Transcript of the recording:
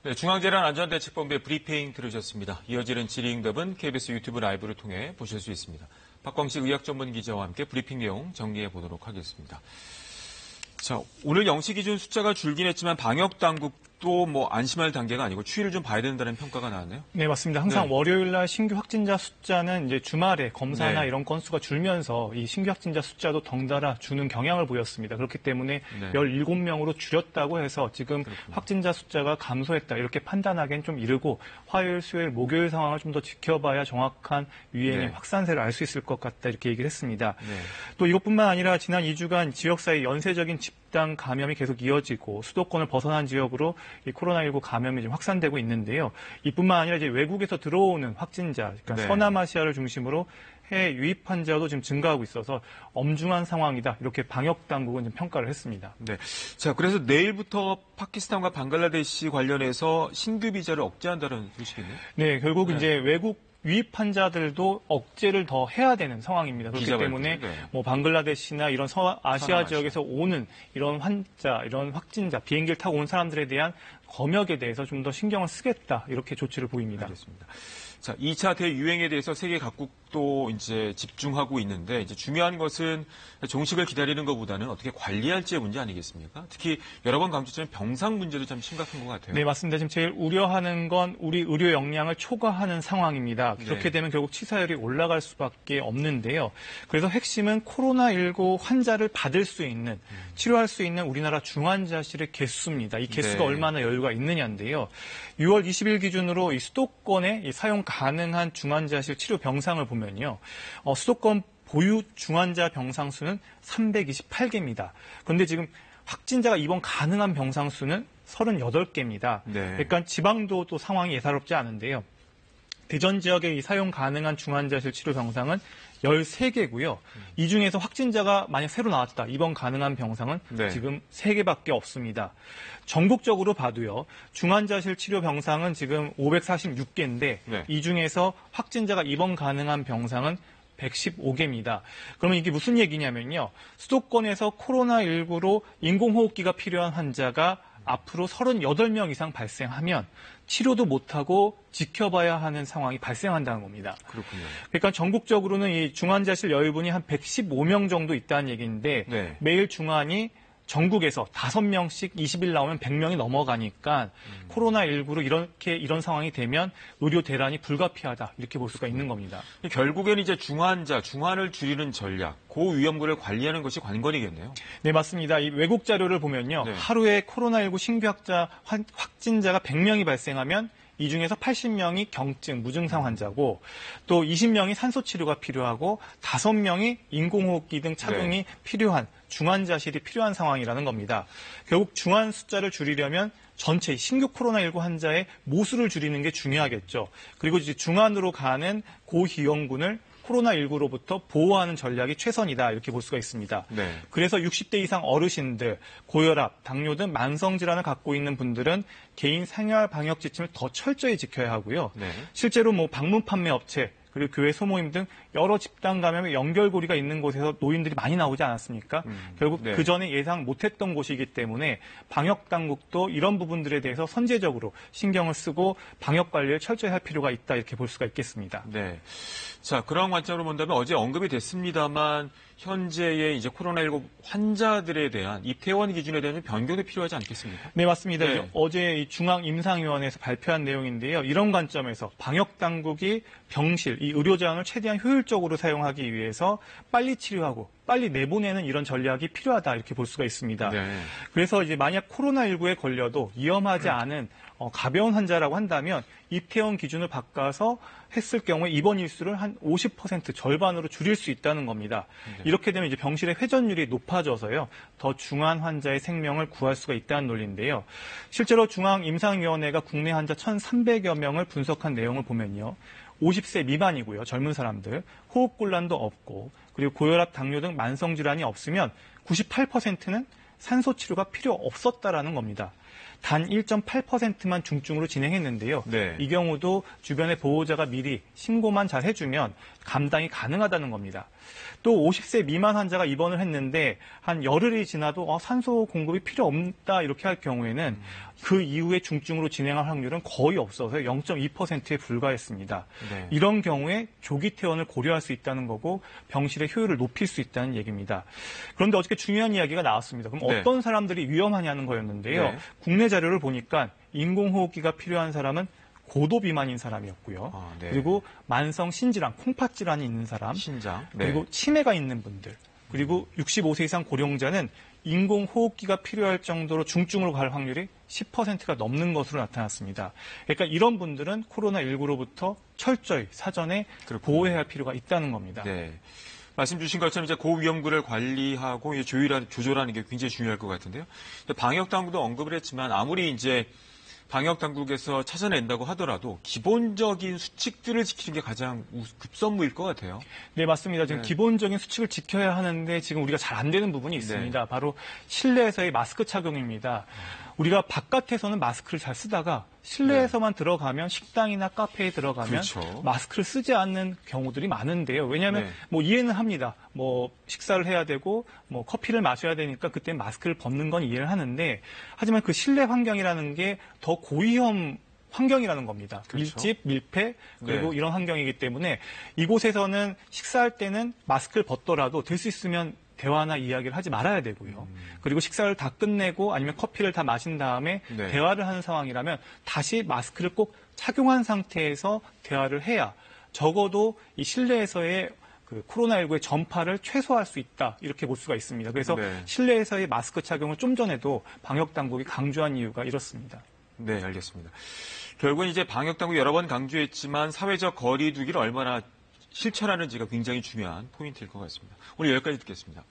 네, 중앙재난안전대책본부의 브리핑 들으셨습니다. 이어지는 질의응답은 KBS 유튜브 라이브를 통해 보실 수 있습니다. 박광식 의학전문기자와 함께 브리핑 내용 정리해 보도록 하겠습니다. 자, 오늘 0시 기준 숫자가 줄긴 했지만 방역당국도 안심할 단계가 아니고 추이를 좀 봐야 된다는 평가가 나왔네요. 네, 맞습니다. 항상 월요일 날 신규 확진자 숫자는 이제 주말에 검사나 이런 건수가 줄면서 이 신규 확진자 숫자도 덩달아 주는 경향을 보였습니다. 그렇기 때문에 17명으로 줄였다고 해서 지금 확진자 숫자가 감소했다 이렇게 판단하기엔 좀 이르고 화요일, 수요일, 목요일 상황을 좀 더 지켜봐야 정확한 유행의 확산세를 알 수 있을 것 같다 이렇게 얘기를 했습니다. 또 이것뿐만 아니라 지난 2주간 지역사회 연쇄적인 집단 감염이 계속 이어지고 수도권을 벗어난 지역으로 이 코로나19 감염이 좀 확산되고 있는데요. 이뿐만 아니라 이제 외국에서 들어오는 확진자, 그러니까 서남아시아를 중심으로 해외 유입 환자도 지금 증가하고 있어서 엄중한 상황이다. 이렇게 방역 당국은 좀 평가를 했습니다. 네. 자, 그래서 내일부터 파키스탄과 방글라데시 관련해서 신규 비자를 억제한다는 소식이네요. 네, 결국 이제 외국 유입 환자들도 억제를 더 해야 되는 상황입니다. 그렇기 때문에 방글라데시나 이런 서아시아 지역에서 오는 이런 환자, 이런 확진자, 비행기를 타고 온 사람들에 대한 검역에 대해서 좀 더 신경을 쓰겠다. 이렇게 조치를 보입니다. 알겠습니다. 자, 2차 대유행에 대해서 세계 각국도 이제 집중하고 있는데 이제 중요한 것은 종식을 기다리는 것보다는 어떻게 관리할지의 문제 아니겠습니까? 특히 여러 번 강조했지만 병상 문제도 참 심각한 것 같아요. 네, 맞습니다. 지금 제일 우려하는 건 우리 의료 역량을 초과하는 상황입니다. 그렇게 되면 결국 치사율이 올라갈 수밖에 없는데요. 그래서 핵심은 코로나19 환자를 받을 수 있는, 치료할 수 있는 우리나라 중환자실의 개수입니다. 이 개수가 얼마나 여유가 있느냐인데요. 6월 20일 기준으로 이 수도권의 이 사용 가능한 중환자실 치료 병상을 보면요. 수도권 보유 중환자 병상 수는 328개입니다. 그런데 지금 확진자가 입원 가능한 병상 수는 38개입니다. 그러니까 지방도 또 상황이 예사롭지 않은데요. 대전 지역의 이 사용 가능한 중환자실 치료 병상은 13개고요. 이 중에서 확진자가 만약 새로 나왔다. 입원 가능한 병상은 지금 3개밖에 없습니다. 전국적으로 봐도요. 중환자실 치료 병상은 지금 546개인데 이 중에서 확진자가 입원 가능한 병상은 115개입니다. 그러면 이게 무슨 얘기냐면요. 수도권에서 코로나19로 인공호흡기가 필요한 환자가 앞으로 38명 이상 발생하면 치료도 못하고 지켜봐야 하는 상황이 발생한다는 겁니다. 그렇군요. 그러니까 전국적으로는 이 중환자실 여유분이 한 115명 정도 있다는 얘기인데 매일 중환이 전국에서 5명씩 20일 나오면 100명이 넘어가니까 코로나19로 이런 상황이 되면 의료 대란이 불가피하다 이렇게 볼 수가 있는 겁니다. 결국에는 이제 중환을 줄이는 전략, 고위험군을 관리하는 것이 관건이겠네요. 네, 맞습니다. 이 외국 자료를 보면요. 하루에 코로나19 신규 확진자가 100명이 발생하면 이 중에서 80명이 경증, 무증상 환자고 또 20명이 산소 치료가 필요하고 5명이 인공호흡기 등 착용이 필요한 중환자실이 필요한 상황이라는 겁니다. 결국 중환 숫자를 줄이려면 전체 신규 코로나19 환자의 모수를 줄이는 게 중요하겠죠. 그리고 이제 중환으로 가는 고위험군을 코로나19로부터 보호하는 전략이 최선이다 이렇게 볼 수가 있습니다. 그래서 60대 이상 어르신들, 고혈압, 당뇨 등 만성질환을 갖고 있는 분들은 개인 생활 방역 지침을 더 철저히 지켜야 하고요. 실제로 방문 판매 업체 그리고 교회 소모임 등 여러 집단 감염의 연결고리가 있는 곳에서 노인들이 많이 나오지 않았습니까? 결국 그 전에 예상 못했던 곳이기 때문에 방역 당국도 이런 부분들에 대해서 선제적으로 신경을 쓰고 방역 관리를 철저히 할 필요가 있다 이렇게 볼 수가 있겠습니다. 네. 자, 그런 관점으로 본다면 어제 언급이 됐습니다만 현재의 이제 코로나19 환자들에 대한 입퇴원 기준에 대한 변경도 필요하지 않겠습니까? 네, 맞습니다. 어제 이 중앙임상위원회에서 발표한 내용인데요. 이런 관점에서 방역 당국이 병실, 이 의료장을 최대한 효율적으로 사용하기 위해서 빨리 치료하고 빨리 내보내는 이런 전략이 필요하다 이렇게 볼 수가 있습니다. 그래서 이제 만약 코로나19에 걸려도 위험하지 않은 가벼운 환자라고 한다면 입퇴원 기준을 바꿔서 했을 경우에 입원 일수를 한 50% 절반으로 줄일 수 있다는 겁니다. 이렇게 되면 이제 병실의 회전율이 높아져서요. 더 중환 환자의 생명을 구할 수가 있다는 논리인데요. 실제로 중앙임상위원회가 국내 환자 1,300여 명을 분석한 내용을 보면요. 50세 미만이고요. 젊은 사람들, 호흡곤란도 없고 그리고 고혈압, 당뇨 등 만성질환이 없으면 98%는 산소 치료가 필요 없었다라는 겁니다. 단 1.8%만 중증으로 진행했는데요. 이 경우도 주변의 보호자가 미리 신고만 잘 해주면 감당이 가능하다는 겁니다. 또 50세 미만 환자가 입원을 했는데 한 열흘이 지나도 산소 공급이 필요 없다 이렇게 할 경우에는 그 이후에 중증으로 진행할 확률은 거의 없어서 0.2%에 불과했습니다. 네. 이런 경우에 조기 퇴원을 고려할 수 있다는 거고 병실의 효율을 높일 수 있다는 얘기입니다. 그런데 어저께 중요한 이야기가 나왔습니다. 그럼 네. 어떤 사람들이 위험하냐는 거였는데요. 네. 국내 자료를 보니까 인공호흡기가 필요한 사람은 고도 비만인 사람이었고요. 네. 그리고 만성 신질환, 콩팥 질환이 있는 사람, 신장. 네. 그리고 치매가 있는 분들, 그리고 65세 이상 고령자는 인공호흡기가 필요할 정도로 중증으로 갈 확률이 10%가 넘는 것으로 나타났습니다. 그러니까 이런 분들은 코로나19로부터 철저히 사전에 그렇군요. 보호해야 할 필요가 있다는 겁니다. 네. 말씀 주신 것처럼 이제 고위험군을 관리하고 조절하는 게 굉장히 중요할 것 같은데요. 방역 당국도 언급을 했지만 아무리 이제 방역 당국에서 찾아낸다고 하더라도 기본적인 수칙들을 지키는 게 가장 급선무일 것 같아요. 네, 맞습니다. 지금 네. 기본적인 수칙을 지켜야 하는데 지금 우리가 잘 안 되는 부분이 있습니다. 바로 실내에서의 마스크 착용입니다. 우리가 바깥에서는 마스크를 잘 쓰다가 실내에서만 들어가면 식당이나 카페에 들어가면 그렇죠. 마스크를 쓰지 않는 경우들이 많은데요. 왜냐하면 네. 뭐 이해는 합니다. 뭐 식사를 해야 되고 뭐 커피를 마셔야 되니까 그때 마스크를 벗는 건 이해를 하는데 하지만 그 실내 환경이라는 게 더 고위험 환경이라는 겁니다. 그렇죠. 밀집, 밀폐, 그리고 네. 이런 환경이기 때문에 이곳에서는 식사할 때는 마스크를 벗더라도 될 수 있으면 대화나 이야기를 하지 말아야 되고요. 그리고 식사를 다 끝내고 아니면 커피를 다 마신 다음에 네. 대화를 하는 상황이라면 다시 마스크를 꼭 착용한 상태에서 대화를 해야 적어도 이 실내에서의 그 코로나19의 전파를 최소화할 수 있다 이렇게 볼 수가 있습니다. 그래서 네. 실내에서의 마스크 착용을 좀 전에도 방역 당국이 강조한 이유가 이렇습니다. 네, 알겠습니다. 결국은 이제 방역 당국 여러 번 강조했지만 사회적 거리 두기를 얼마나 실천하는지가 굉장히 중요한 포인트일 것 같습니다. 오늘 여기까지 듣겠습니다.